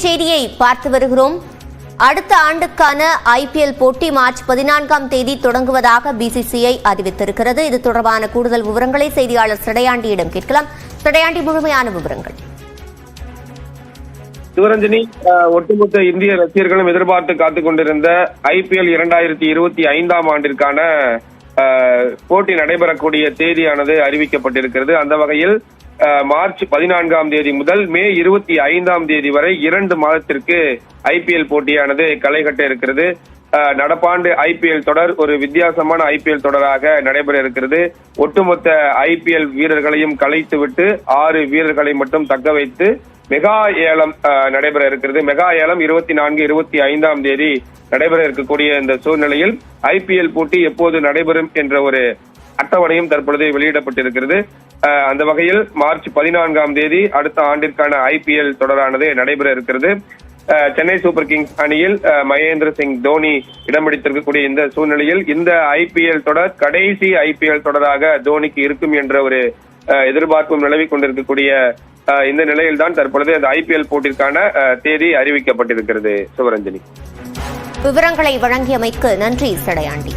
செய்தியை பார்த்து வருகிறோம். அடுத்த ஆண்டுக்கான ஐபிஎல் போட்டி மார்ச் 14ஆம் தேதி தொடங்குவதாக பிசிசிஐ அறிவித்திருக்கிறது. இது தொடர்பான கூடுதல் விவரங்களை செய்தியாளர் சடையாண்டியிடம் கேட்கலாம். சடையாண்டி, முழுமையான விவரங்கள். சிவரஞ்சனி, ஒட்டுமொத்த இந்திய ரசிகர்களும் எதிர்பார்த்து காத்துக் கொண்டிருந்த ஐபிஎல் 2025ஆம் ஆண்டிற்கான போட்டி நடைபெறக்கூடிய தேதியானது அறிவிக்கப்பட்டிருக்கிறது. அந்த வகையில் மார்ச் 14ஆம் தேதி முதல் மே 25ஆம் தேதி வரை 2 மாதத்திற்கு ஐபிஎல் போட்டியானது களை கட்ட இருக்கிறது. நடப்பாண்டு ஐபிஎல் தொடர் ஒரு வித்தியாசமான ஐபிஎல் தொடராக நடைபெற இருக்கிறது. ஒட்டுமொத்த ஐபிஎல் வீரர்களையும் கலைத்துவிட்டு 6 வீரர்களை மட்டும் தக்க வைத்து மெகா ஏலம் நடைபெற இருக்கிறது. மெகா ஏலம் 24, 25ஆம் தேதி நடைபெற இருக்கக்கூடிய இந்த சூழ்நிலையில் ஐபிஎல் போட்டி எப்போது நடைபெறும் என்ற ஒரு அட்டவணையும் தற்பொழுது வெளியிடப்பட்டிருக்கிறது. அந்த வகையில் மார்ச் 14ஆம் தேதி அடுத்த ஆண்டிற்கான ஐபிஎல் தொடரானது நடைபெற இருக்கிறது. சென்னை சூப்பர் கிங்ஸ் அணியில் மகேந்திர சிங் தோனி இடம் பிடித்திருக்கக்கூடிய இந்த சூழ்நிலையில் இந்த ஐபிஎல் தொடர் கடைசி ஐபிஎல் தொடராக தோனிக்கு இருக்கும் என்ற ஒரு எதிர்பார்ப்பும் நிலவிக் கொண்டிருக்கக்கூடிய இந்த நிலையில்தான் தற்பொழுது அந்த ஐபிஎல் போட்டிற்கான தேதி அறிவிக்கப்பட்டிருக்கிறது. சிவரஞ்சனி, விவரங்களை வழங்கியமைக்கு நன்றி சடையாண்டி.